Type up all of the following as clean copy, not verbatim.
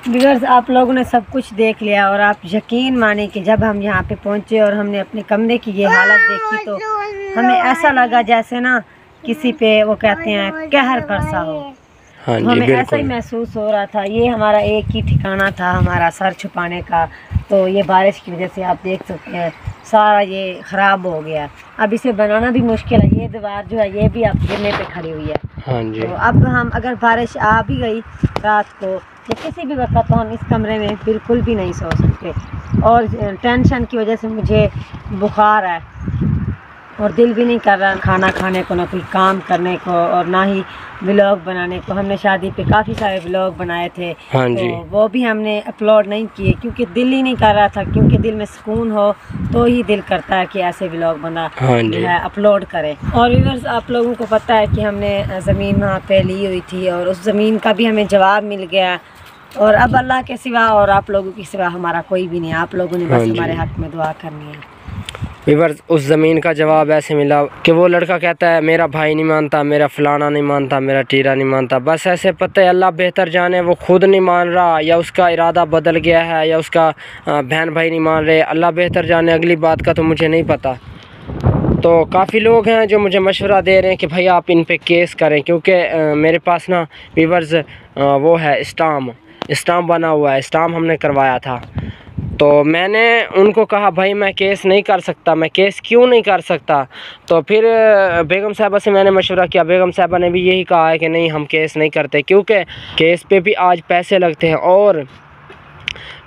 Viewers, आप लोगों ने सब कुछ देख लिया और आप यकीन माने कि जब हम यहाँ पे पहुँचे और हमने अपने कमरे की ये हालत देखी तो हमें ऐसा लगा जैसे ना किसी पे वो कहते हैं कहर बरसा हो। हाँ तो जी, हमें ऐसा ही बिल्कुल। महसूस हो रहा था। ये हमारा एक ही ठिकाना था हमारा सर छुपाने का, तो ये बारिश की वजह से आप देख सकते हैं सारा ये ख़राब हो गया। अब इसे बनाना भी मुश्किल है। ये दीवार जो है ये भी अब गिरने पे खड़ी हुई है। हाँ जी। तो अब हम अगर बारिश आ भी गई रात को या किसी भी वक्त, तो हम इस कमरे में बिल्कुल भी नहीं सो सकते। और टेंशन की वजह से मुझे बुखार है और दिल भी नहीं कर रहा खाना खाने को, ना कोई काम करने को और ना ही व्लॉग बनाने को। हमने शादी पे काफ़ी सारे व्लॉग बनाए थे। हाँ जी। तो वो भी हमने अपलोड नहीं किए क्योंकि दिल ही नहीं कर रहा था, क्योंकि दिल में सुकून हो तो ही दिल करता है कि ऐसे व्लॉग बना हाँ जी। जो है अपलोड करें। और व्यूअर्स, आप लोगों को पता है कि हमने ज़मीन वहाँ पे ली हुई थी और उस ज़मीन का भी हमें जवाब मिल गया। और अब अल्लाह के सिवा और आप लोगों के सिवा हमारा कोई भी नहीं। आप लोगों ने बस हमारे हक़ में दुआ करनी है। व्यूअर्स, उस ज़मीन का जवाब ऐसे मिला कि वो लड़का कहता है मेरा भाई नहीं मानता, मेरा फलाना नहीं मानता, मेरा टीरा नहीं मानता। बस ऐसे पता है, अल्लाह बेहतर जाने, वो खुद नहीं मान रहा या उसका इरादा बदल गया है या उसका बहन भाई नहीं मान रहे। अल्लाह बेहतर जाने, अगली बात का तो मुझे नहीं पता। तो काफ़ी लोग हैं जो मुझे मशवरा दे रहे हैं कि भाई आप इन पे केस करें, क्योंकि मेरे पास ना व्यूअर्स वो है स्टाम्प बना हुआ है, स्टाम्प हमने करवाया था। तो मैंने उनको कहा भाई मैं केस नहीं कर सकता, मैं केस क्यों नहीं कर सकता। तो फिर बेगम साहबा से मैंने मशवरा किया। बेगम साहबा ने भी यही कहा है कि नहीं हम केस नहीं करते, क्योंकि केस पे भी आज पैसे लगते हैं और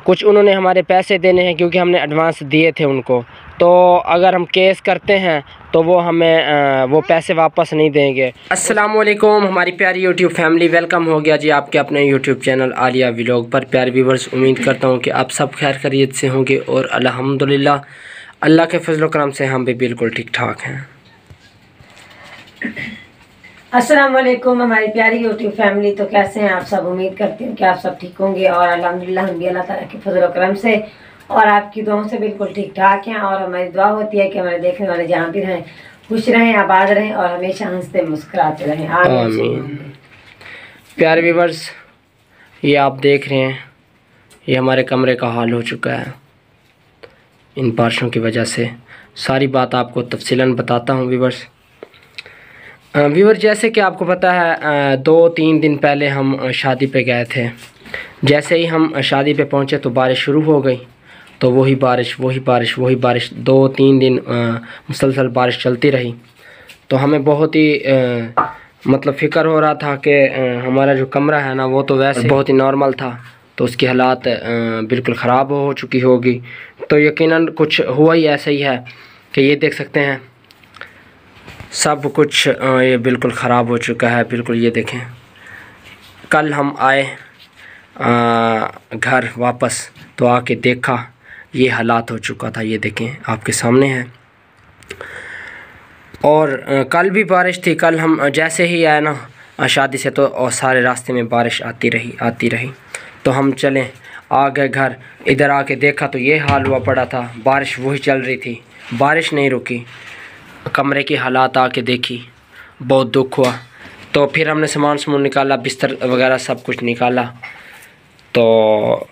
कुछ उन्होंने हमारे पैसे देने हैं क्योंकि हमने एडवांस दिए थे उनको। तो अगर हम केस करते हैं तो वो हमें वो पैसे वापस नहीं देंगे। अस्सलाम वालेकुम हमारी प्यारी यूट्यूब फैमिली, वेलकम हो गया जी आपके अपने यूट्यूब चैनल आलिया व्लॉग पर। प्यारे व्यूवर्स, उम्मीद करता हूँ कि आप सब खैर खैरियत से होंगे और अल्हम्दुलिल्लाह अल्लाह के फजल करम से हम भी बिल्कुल ठीक ठाक हैं। अस्सलाम वालेकुम हमारी प्यारी यूट्यूब फैमिली। तो कैसे हैं आप सब? उम्मीद करती हूँ कि आप सब ठीक होंगे और अल्हम्दुलिल्लाह हम भी अल्लाह ताला के फजल और करम से और आपकी दुआओं से बिल्कुल ठीक ठाक हैं। और हमारी दुआ होती है कि हमारे देखने वाले जहाँ भी रहें खुश रहें, आबाद रहें और हमेशा हंसते मुस्कुराते रहें। आमीन। प्यारे व्यूवर्स, ये आप देख रहे हैं, ये हमारे कमरे का हाल हो चुका है इन बारिशों की वजह से। सारी बात आपको तफसीलन बताता हूँ व्यूवर्स। जैसे कि आपको पता है 2-3 दिन पहले हम शादी पे गए थे। जैसे ही हम शादी पे पहुँचे तो बारिश शुरू हो गई। तो वही बारिश 2-3 दिन मुसलसल बारिश चलती रही। तो हमें बहुत ही मतलब फ़िक्र हो रहा था कि हमारा जो कमरा है ना वो तो वैसे बहुत ही नॉर्मल था, तो उसकी हालात बिल्कुल ख़राब हो चुकी होगी। तो यकीनन कुछ हुआ ही ऐसा ही है कि ये देख सकते हैं सब कुछ ये बिल्कुल ख़राब हो चुका है। बिल्कुल ये देखें, कल हम आए घर वापस तो आके देखा ये हालात हो चुका था। ये देखें आपके सामने है। और कल भी बारिश थी। कल हम जैसे ही आए ना शादी से तो और सारे रास्ते में बारिश आती रही। तो हम चले आ गए घर। इधर आके देखा तो ये हाल हुआ पड़ा था, बारिश वही चल रही थी, बारिश नहीं रुकी। कमरे की हालात आके देखी, बहुत दुख हुआ। तो फिर हमने सामान निकाला, बिस्तर वगैरह सब कुछ निकाला। तो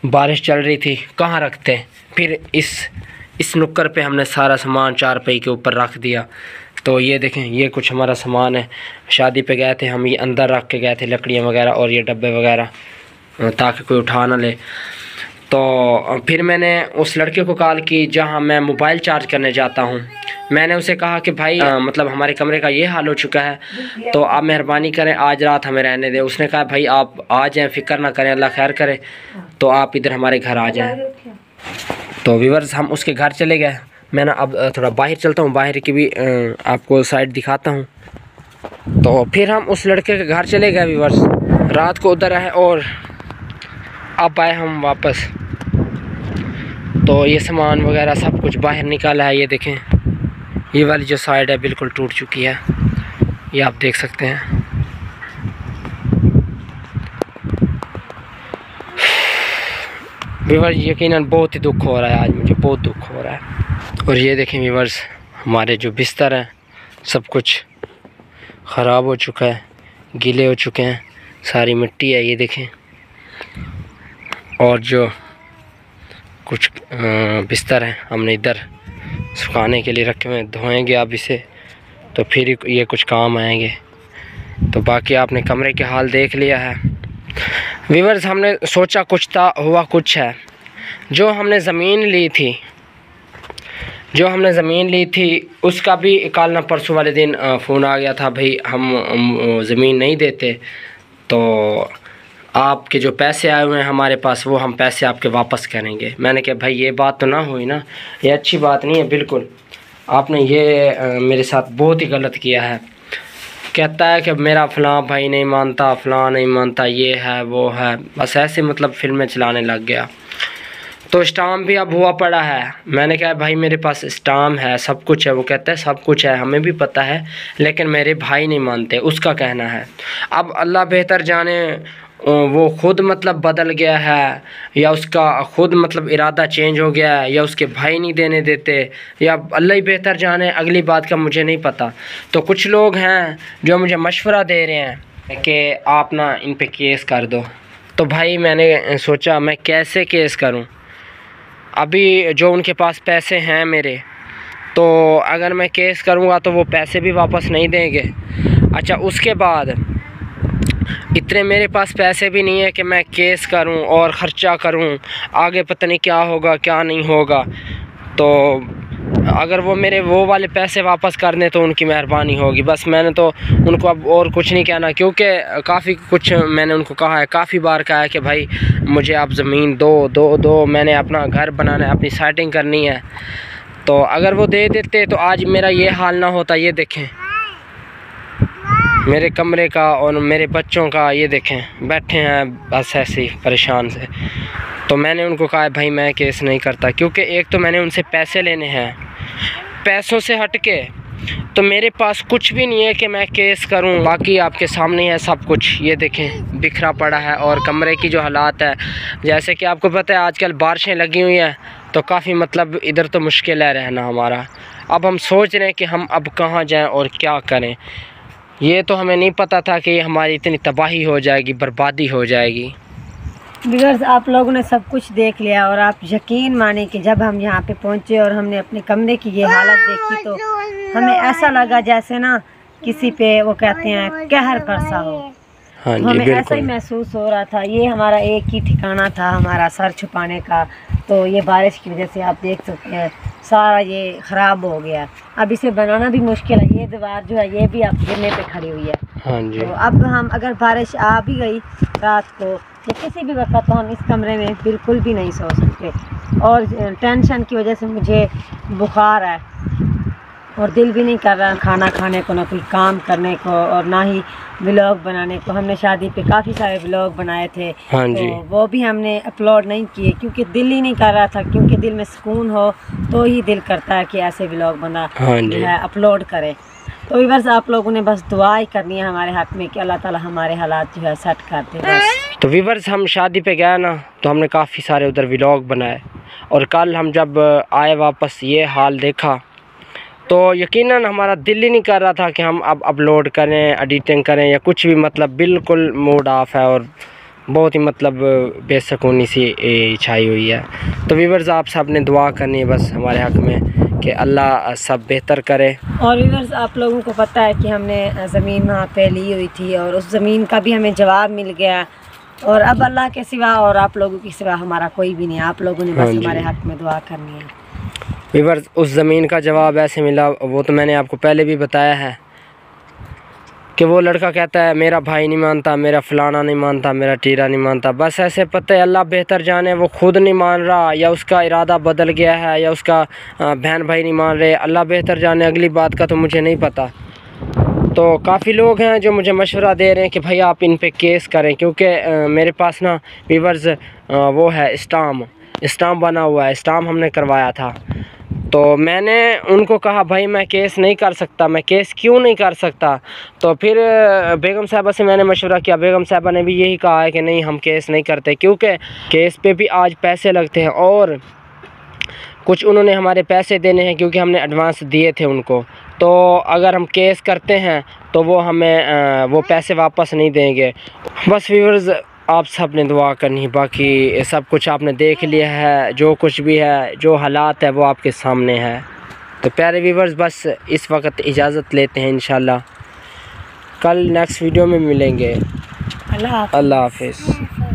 बारिश चल रही थी, कहाँ रखते। फिर इस नुक्कर पे हमने सारा सामान चारपाई के ऊपर रख दिया। तो ये देखें, ये कुछ हमारा सामान है। शादी पे गए थे हम, ये अंदर रख के गए थे लकड़ियाँ वगैरह और ये डब्बे वगैरह, ताकि कोई उठा ना ले। तो फिर मैंने उस लड़के को कॉल की जहाँ मैं मोबाइल चार्ज करने जाता हूँ। मैंने उसे कहा कि भाई मतलब हमारे कमरे का ये हाल हो चुका है, तो आप मेहरबानी करें आज रात हमें रहने दें। उसने कहा भाई आप आ जाएँ, फ़िक्र ना करें, अल्लाह खैर करे, तो आप इधर हमारे घर आ जाएँ। तो व्यूअर्स, हम उसके घर चले गए। मैं ना अब थोड़ा बाहर चलता हूँ, बाहर की भी आपको साइड दिखाता हूँ। तो फिर हम उस लड़के के घर चले गए व्यूअर्स, रात को उधर रहे और अब आए हम वापस। तो ये सामान वगैरह सब कुछ बाहर निकाला है। ये देखें, ये वाली जो साइड है बिल्कुल टूट चुकी है, ये आप देख सकते हैं। व्यूअर्स, यकीनन बहुत ही दुख हो रहा है आज, मुझे बहुत दुख हो रहा है। और ये देखें व्यूअर्स, हमारे जो बिस्तर हैं सब कुछ ख़राब हो चुका है, गीले हो चुके हैं, सारी मिट्टी है। ये देखें, और जो कुछ बिस्तर हैं हमने इधर सुखाने के लिए रखे हुए, धोएंगे अब इसे तो फिर ये कुछ काम आएंगे। तो बाकी आपने कमरे के हाल देख लिया है व्यूअर्स। हमने सोचा कुछ था, हुआ कुछ है। जो हमने ज़मीन ली थी उसका भी कल ना परसों वाले दिन फ़ोन आ गया था, भाई हम ज़मीन नहीं देते, तो आपके जो पैसे आए हुए हैं हमारे पास वो हम पैसे आपके वापस करेंगे। मैंने कहा भाई ये बात तो ना हुई ना, ये अच्छी बात नहीं है बिल्कुल, आपने ये मेरे साथ बहुत ही गलत किया है। कहता है कि मेरा फ़लाँ भाई नहीं मानता, फ़लाँ नहीं मानता, ये है वो है, बस ऐसे मतलब फिल्में चलाने लग गया। तो स्टाम्प भी अब हुआ पड़ा है। मैंने कहा भाई मेरे पास स्टाम्प है, सब कुछ है। वो कहता है सब कुछ है, हमें भी पता है, लेकिन मेरे भाई नहीं मानते, उसका कहना है। अब अल्लाह बेहतर जाने वो ख़ुद मतलब बदल गया है या उसका ख़ुद मतलब इरादा चेंज हो गया है या उसके भाई नहीं देने देते, या अल्लाह ही बेहतर जाने, अगली बात का मुझे नहीं पता। तो कुछ लोग हैं जो मुझे मशवरा दे रहे हैं कि आप ना इन पे केस कर दो। तो भाई मैंने सोचा मैं कैसे केस करूं? अभी जो उनके पास पैसे हैं मेरे, तो अगर मैं केस करूंगा तो वो पैसे भी वापस नहीं देंगे। अच्छा, उसके बाद इतने मेरे पास पैसे भी नहीं है कि मैं केस करूं और ख़र्चा करूं, आगे पता नहीं क्या होगा क्या नहीं होगा। तो अगर वो मेरे वो वाले पैसे वापस कर दें तो उनकी मेहरबानी होगी। बस मैंने तो उनको अब और कुछ नहीं कहना, क्योंकि काफ़ी कुछ मैंने उनको कहा है, काफ़ी बार कहा है कि भाई मुझे आप ज़मीन दो, मैंने अपना घर बनाना है, अपनी सेटिंग करनी है। तो अगर वो दे देते तो आज मेरा ये हाल ना होता। ये देखें मेरे कमरे का और मेरे बच्चों का, ये देखें बैठे हैं बस ऐसे ही परेशान से। तो मैंने उनको कहा भाई मैं केस नहीं करता, क्योंकि एक तो मैंने उनसे पैसे लेने हैं, पैसों से हट के तो मेरे पास कुछ भी नहीं है कि मैं केस करूं। बाकी आपके सामने है सब कुछ, ये देखें बिखरा पड़ा है। और कमरे की जो हालात है, जैसे कि आपको पता है आजकल बारिशें लगी हुई हैं, तो काफ़ी मतलब इधर तो मुश्किल है रहना हमारा। अब हम सोच रहे हैं कि हम अब कहाँ जाएं और क्या करें। ये तो हमें नहीं पता था कि हमारी इतनी तबाही हो जाएगी, बर्बादी हो जाएगी। व्यूअर्स, आप लोगों ने सब कुछ देख लिया और आप यकीन माने कि जब हम यहाँ पे पहुँचे और हमने अपने कमरे की ये हालत देखी तो हमें ऐसा लगा जैसे ना किसी पे वो कहते हैं कहर बरसा हो। हाँ तो हमें ऐसा ही महसूस हो रहा था। ये हमारा एक ही ठिकाना था हमारा सर छुपाने का, तो ये बारिश की वजह से आप देख सकते हैं सारा ये ख़राब हो गया। अब इसे बनाना भी मुश्किल है। ये दीवार जो है ये भी अब गिरने पे खड़ी हुई है। हाँ जी। तो अब हम अगर बारिश आ भी गई रात को या किसी भी वक्त, तो हम इस कमरे में बिल्कुल भी नहीं सो सकते। और टेंशन की वजह से मुझे बुखार है और दिल भी नहीं कर रहा खाना खाने को, ना कोई काम करने को और ना ही व्लॉग बनाने को। हमने शादी पे काफ़ी सारे व्लॉग बनाए थे, हाँ जी। तो वो भी हमने अपलोड नहीं किए क्योंकि दिल ही नहीं कर रहा था। क्योंकि दिल में सुकून हो तो ही दिल करता है कि ऐसे व्लॉग बना जो है अपलोड करें। तो बस आप लोगों ने बस दुआ ही करनी है हमारे हाथ में कि अल्लाह ताला हमारे हालात जो है सेट कर दे बस। तो व्यूअर्स, हम शादी पे गए ना तो हमने काफ़ी सारे उधर व्लॉग बनाए, और कल हम जब आए वापस ये हाल देखा तो यकीनन हमारा दिल ही नहीं कर रहा था कि हम अब अपलोड करें, एडिटिंग करें या कुछ भी। मतलब बिल्कुल मूड ऑफ है और बहुत ही मतलब बेसुकूनी सी छाई हुई है। तो व्यूअर्स, आप सब ने दुआ करनी है बस हमारे हक़ में कि अल्लाह सब बेहतर करे। और व्यूअर्स, आप लोगों को पता है कि हमने ज़मीन वहाँ पे ली हुई थी और उस ज़मीन का भी हमें जवाब मिल गया। और अब अल्लाह के सिवा और आप लोगों के सिवा हमारा कोई भी नहीं। आप लोगों ने बस हमारे हक़ में दुआ करनी है। व्यूअर्स, उस ज़मीन का जवाब ऐसे मिला, वो तो मैंने आपको पहले भी बताया है कि वो लड़का कहता है मेरा भाई नहीं मानता, मेरा फ़लाना नहीं मानता, मेरा टीरा नहीं मानता। बस ऐसे पता है, अल्लाह बेहतर जाने वो खुद नहीं मान रहा या उसका इरादा बदल गया है या उसका बहन भाई नहीं मान रहे। अल्लाह बेहतर जाने, अगली बात का तो मुझे नहीं पता। तो काफ़ी लोग हैं जो मुझे मशवरा दे रहे हैं कि भाई आप इन पे केस करें, क्योंकि मेरे पास ना व्यूअर्स वो है स्टाम्प बना हुआ है, स्टाम्प हमने करवाया था। तो मैंने उनको कहा भाई मैं केस नहीं कर सकता, मैं केस क्यों नहीं कर सकता। तो फिर बेगम साहबा से मैंने मशवरा किया, बेगम साहबा ने भी यही कहा है कि नहीं हम केस नहीं करते, क्योंकि केस पे भी आज पैसे लगते हैं और कुछ उन्होंने हमारे पैसे देने हैं क्योंकि हमने एडवांस दिए थे उनको। तो अगर हम केस करते हैं तो वो हमें वो पैसे वापस नहीं देंगे। बस व्यूअर्स, आप सब ने दुआ करनी है। बाकी सब कुछ आपने देख लिया है, जो कुछ भी है, जो हालात है वो आपके सामने है। तो प्यारे व्यूवर्स, बस इस वक्त इजाज़त लेते हैं। इंशाल्लाह कल नेक्स्ट वीडियो में मिलेंगे। अल्लाह हाफिज़।